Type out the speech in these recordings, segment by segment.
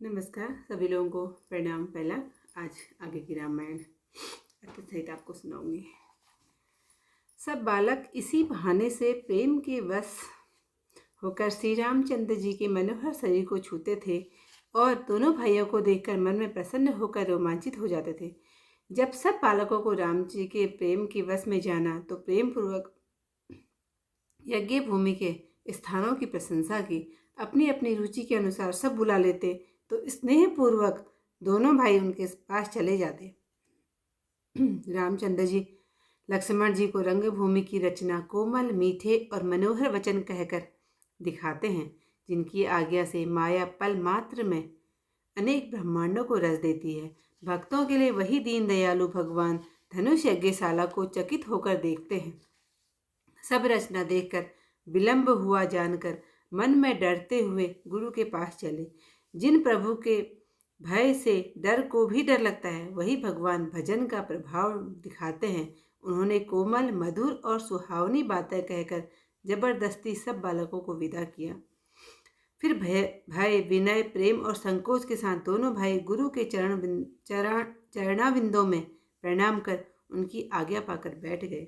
नमस्कार सभी लोगों को प्रणाम। पहला आज आगे की रामायण सहित आपको सुनाऊंगी। सब बालक इसी बहाने से प्रेम के वश होकर श्री रामचंद्र जी के मनोहर शरीर को छूते थे और दोनों भाइयों को देखकर मन में प्रसन्न होकर रोमांचित हो जाते थे। जब सब बालकों को राम जी के प्रेम के वश में जाना तो प्रेम पूर्वक यज्ञ भूमि के स्थानों की प्रशंसा की। अपनी अपनी रुचि के अनुसार सब बुला लेते तो स्नेहपूर्वक दोनों भाई उनके पास चले जाते। रामचंद्र जी लक्ष्मण जी को रंगभूमि की रचना कोमल, मीठे और मनोहर वचन कहकर दिखाते हैं, जिनकी आज्ञा से माया पल मात्र में अनेक ब्रह्मांडों को रच देती है। भक्तों के लिए वही दीन दयालु भगवान धनुष यज्ञशाला को चकित होकर देखते हैं। सब रचना देखकर विलंब हुआ जानकर मन में डरते हुए गुरु के पास चले। जिन प्रभु के भय से डर को भी डर लगता है, वही भगवान भजन का प्रभाव दिखाते हैं। उन्होंने कोमल, मधुर और सुहावनी बातें कहकर जबरदस्ती सब बालकों को विदा किया। फिर भय, विनय, प्रेम और संकोच के साथ दोनों भाई गुरु के चरणाविंदों में प्रणाम कर उनकी आज्ञा पाकर बैठ गए।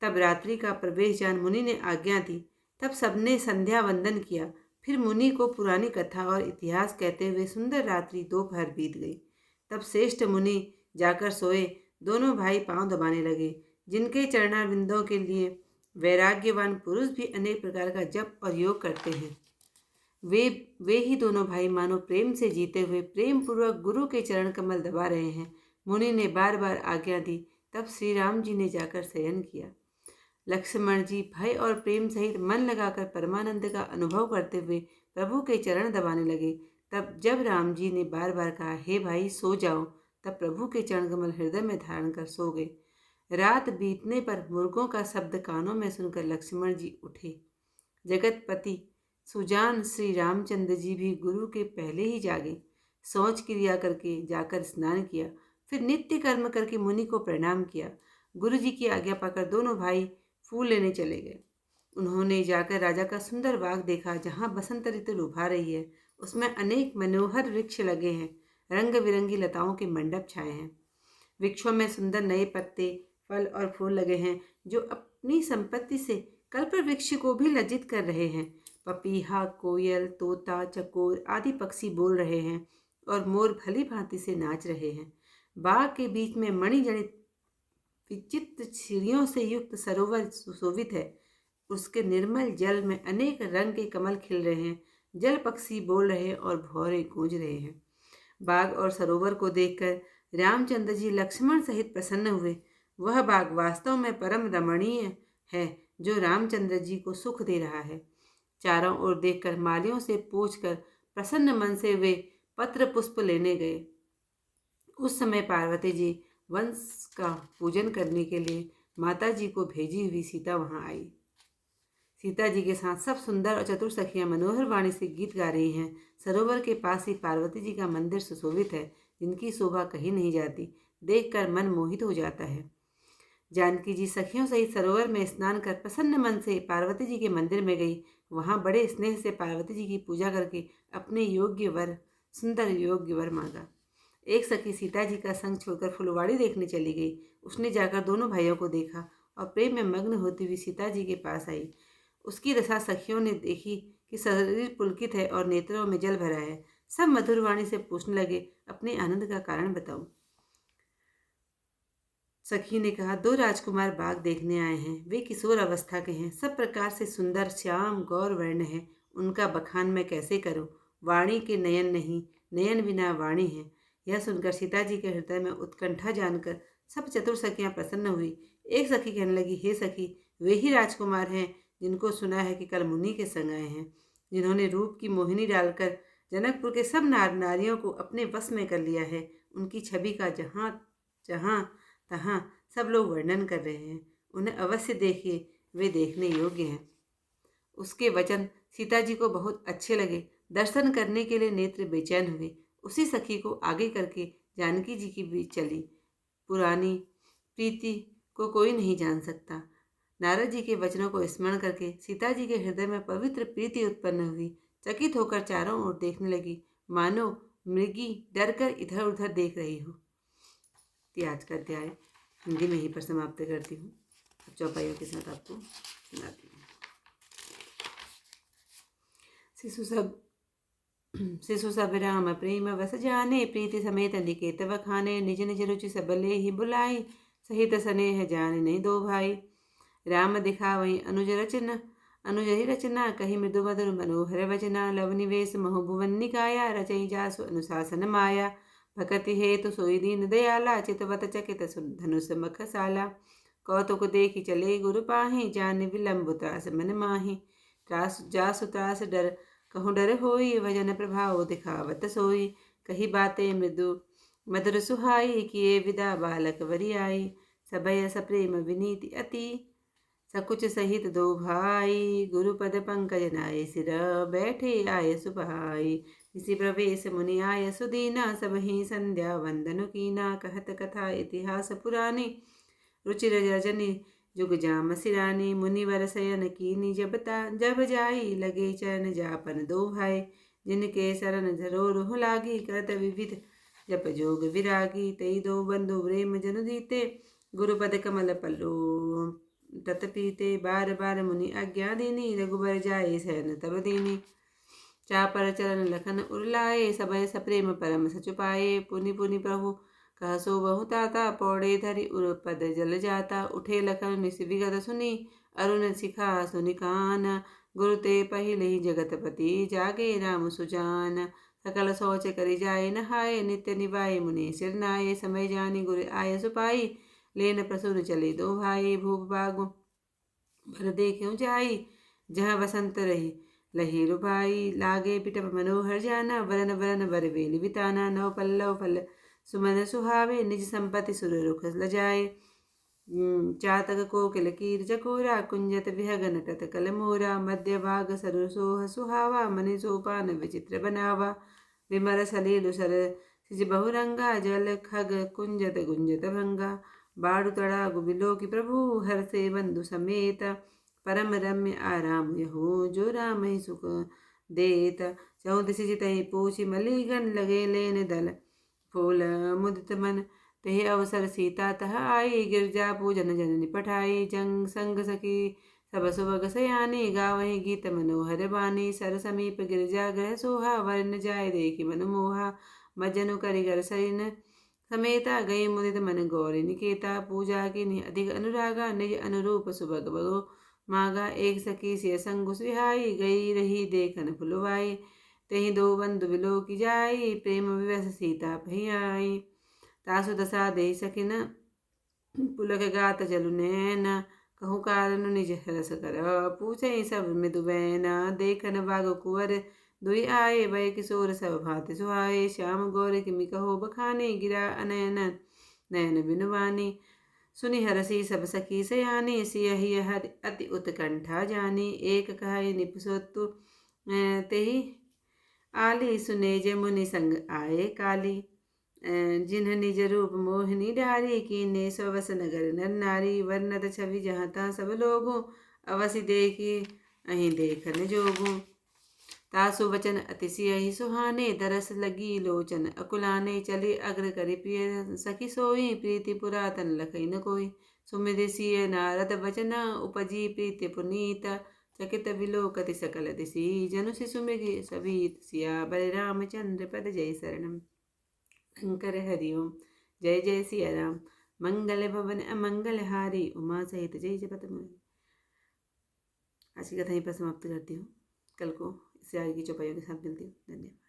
तब रात्रि का प्रवेश जान मुनि ने आज्ञा दी। तब सबने संध्या वंदन किया। फिर मुनि को पुरानी कथा और इतिहास कहते हुए सुंदर रात्रि दोपहर बीत गई। तब श्रेष्ठ मुनि जाकर सोए। दोनों भाई पांव दबाने लगे। जिनके चरणाविंदों के लिए वैराग्यवान पुरुष भी अनेक प्रकार का जप और योग करते हैं, वे ही दोनों भाई मानो प्रेम से जीते हुए प्रेम पूर्वक गुरु के चरण कमल दबा रहे हैं। मुनि ने बार बार आज्ञा दी। तब श्री राम जी ने जाकर शयन किया। लक्ष्मण जी भय और प्रेम सहित मन लगाकर परमानंद का अनुभव करते हुए प्रभु के चरण दबाने लगे। तब जब राम जी ने बार बार कहा, हे भाई सो जाओ, तब प्रभु के चरण कमल हृदय में धारण कर सो गए। रात बीतने पर मुर्गों का शब्द कानों में सुनकर लक्ष्मण जी उठे। जगतपति सुजान श्री रामचंद्र जी भी गुरु के पहले ही जागे। शौच क्रिया करके जाकर स्नान किया। फिर नित्य कर्म करके मुनि को प्रणाम किया। गुरु जी की आज्ञा पाकर दोनों भाई फूल लेने चले गए। उन्होंने जाकर राजा का सुंदर बाग देखा, जहाँ बसंत ऋतु लुभा रही है। उसमें अनेक मनोहर वृक्ष लगे हैं। रंग बिरंगी लताओं के मंडप छाए हैं। वृक्षों में सुंदर नए पत्ते, फल और फूल लगे हैं, जो अपनी संपत्ति से कल्प वृक्ष को भी लज्जित कर रहे हैं। पपीहा, कोयल, तोता, चकोर आदि पक्षी बोल रहे हैं और मोर भली भांति से नाच रहे हैं। बाग के बीच में मणिजनित विचित्र सीढ़ियों से युक्त सरोवर सुशोभित है। उसके निर्मल जल में अनेक रंग के कमल खिल रहे हैं। जल पक्षी बोल रहे हैं और भौरे गूंज रहे हैं। बाग और सरोवर को देखकर रामचंद्र जी लक्ष्मण सहित प्रसन्न हुए। वह बाग वास्तव में परम रमणीय है, जो रामचंद्र जी को सुख दे रहा है। चारों ओर देखकर मालियों से पूछकर प्रसन्न मन से वे पत्र पुष्प लेने गए। उस समय पार्वती जी वंश का पूजन करने के लिए माता जी को भेजी हुई सीता वहां आई। सीता जी के साथ सब सुंदर और चतुर सखियां मनोहर वाणी से गीत गा रही हैं। सरोवर के पास ही पार्वती जी का मंदिर सुशोभित है, जिनकी शोभा कहीं नहीं जाती। देखकर मन मोहित हो जाता है। जानकी जी सखियों सहित सरोवर में स्नान कर प्रसन्न मन से पार्वती जी के मंदिर में गई। वहां बड़े स्नेह से पार्वती जी की पूजा करके अपने सुंदर योग्य वर मांगा। एक सखी सीता जी का संग छोड़कर फुलवाड़ी देखने चली गई। उसने जाकर दोनों भाइयों को देखा और प्रेम में मग्न होती हुई सीता जी के पास आई। उसकी दशा सखियों ने देखी कि शरीर पुलकित है और नेत्रों में जल भरा है। सब मधुर वाणी से पूछने लगे, अपने आनंद का कारण बताओ। सखी ने कहा, दो राजकुमार बाग देखने आए हैं। वे किशोर अवस्था के हैं, सब प्रकार से सुंदर, श्याम गौर वर्ण है। उनका बखान मैं कैसे करूं? वाणी के नयन नहीं, नयन बिना वाणी है। यह सुनकर सीता जी के हृदय में उत्कंठा जानकर सब चतुर सखियां प्रसन्न हुई। एक सखी कहने लगी, हे सखी, वे ही राजकुमार हैं जिनको सुना है कि कल मुनि के संग आए हैं, जिन्होंने रूप की मोहिनी डालकर जनकपुर के सब नारियों को अपने वश में कर लिया है। उनकी छवि का जहाँ जहाँ तहाँ सब लोग वर्णन कर रहे हैं। उन्हें अवश्य देखिए, वे देखने योग्य हैं। उसके वचन सीता जी को बहुत अच्छे लगे। दर्शन करने के लिए नेत्र बेचैन हुए। उसी सखी को आगे करके जानकी जी की बीच चली। पुरानी प्रीति को कोई नहीं जान सकता। नारद जी के वचनों को स्मरण करके सीता जी के हृदय में पवित्र प्रीति उत्पन्न हुई। चकित होकर चारों ओर देखने लगी। मानो मृगी डर कर इधर उधर देख रही हो। तो आज का अध्याय हिंदी में ही पर समाप्त करती हूँ। अब चौपाइयों के साथ आपको सुनाती हूँ। शिशु सब राम प्रेम वस जाने, प्रीति समेत निकेत बखाने, निज निज रुचि सबले ही बुलाई, सहित स्नेह जान नहीं दो भाई। राम दिखा वही अनुज रचना, अनुज ही रचना, कही मृदु मधुर मनोहर वचना, लव निवेश महु भुवन निकाया, रचई जासु अनुशासन माया, भगति हेतु सोई दीन दयाला, चितवत चकित धनुष मखसाला, कौतुक देखी चले गुरु पाहि, जान विलंब त्रास मन माहि, त्रास जासु त्रास डर कहूँ डर होई, भजन प्रभाव दिखावत सोई, कही बातें मृदु मधुर सुहाई, किए विदा बालक वरी आई, सबय सप्रेम विनीति अति, सकुच सहित दो भाई, गुरुपद पंकज नाय सिर, बैठे आय सुबहाई, इसी प्रवेश मुनि आय सुदीना, सब ही संध्या वंदन कीना, कहत कथा इतिहास पुरानी, रुचिर रजनी जुग जाम सिरानी, मुनिवर शयन कीनी जब जाई, लगे चरण जापन दो भाई, जिनके शरण धरोह लागी, करत विविध जप जोग विरागी, तई दो बंधु प्रेम जनु दीते, गुरुपद कमल पल्लो तत पीते, बार बार मुनि आज्ञा दीनी, रघुबर जाए शयन तब दीनी, चापर चरण लखन उरलाए, सबय सप्रेम परम सचुपाए, पुनि पुनि प्रभु कह सो बहु ताता, पौड़े धरि उर पद जल जाता, उठे लखन निस विगत सुनी, अरुण शिखा सुनि कान, गुरु ते पहिले ही जगतपति, जागे राम सुजान, सकल सोच करि जाए नहाए, नित्य निभाए मुनि सिर नाये, समय जानी गुरु आय सुपाई, लेन प्रसुर चले दो भाई, भूप बागु भर देखूं जाई, जहाँ बसंत रही लही रुभाई, लागे पिटप मनोहर जाना, वरन वरन वर वेली बिताना, नव पल्लव फल सुमन सुहावे, निज संपत्ति सुर रुख लजाए, चातक कोकिल कीर चकोरा, कुंजत विहग नटत कल मोरा, मध्य भाग सरु सोह सुहावा, मनि सोपान विचित्र बनावा, विमर सलीलु सर सिज बहुरंगा, जल खग कुंजत गुंजत भंगा, बाड़ु तड़ा गुबिलो की प्रभु, हर से बंधु समेत, परम रम्य आराम यहो, जो राम ही सुख देत, चौदिस जितहि पूछि मलीगन, लगे लेन दल फूल मुदित मन, तेहि अवसर सीता तह आई, गिरजा पूजन जननी पठाई, जंग संग सखी सब सुबग सयानी, गावहि गीत मनोहर बानी, सर समीप गिरजा ग्रह सोहा, वर्ण जाय देखी मन मोहा, मज्जनु करिगर सरिन समेता, गई मुदित मन गौरी निकेता, पूजा की अधिक अनुरागा, निज अनुरूप सुभग बगो मागा, एक सखी सिय संग सुहाई, गई रही देखन फुलवाई, तेहि दो बंधु बिलो की जाई, प्रेम विवश सीता पही आई, तासु दशा दे सकिन पुलक गात जलु नैन, कहूँ कारण निज रस कर, पूछे सब मृदु बैन, देखन बाग कुंवर दुई आए, वै किशोर सब भांति सुहाए, श्याम गौर किमि कहो बखाने, गिरा अनयन नयन बिनुवानी, सुनि हरसी सब सखी सयानी, सियहि हर अति उत्कंठा जानी, एक कहे निपुसतु तेहि आली, सुने जे मुनि संग आए काली, जिन्ह निज रूप मोहिनी डारी, कीने स्वस नगर नर नारी, वर्णत छवि जहाँ तहाँ सब लोगों, अवसि देखी अहीं देखन जोगों, तासु वचन अतिशय सुहाने, तरस लगी लोचन अकुलाने, चले अग्र करि प्रिय सखी सोई, प्रीति पुरातन लखई न कोई, सुमिर सिय नारद वचना, उपजी प्रीति पुनीत, चकित विलोकति सकल दिशि, जनु शिशु मृग सभीत, सिया बल रामचंद्र पद जय शरणम, शंकर हरिओम, जय जय सिया राम, मंगल भवन अमंगल हारी, उमा सहित जय जपत मुनि। आज की कथा यहीं पर समाप्त करती हूँ। कल को इससे आगे की चौपाइयों के साथ मिलती हूँ। धन्यवाद।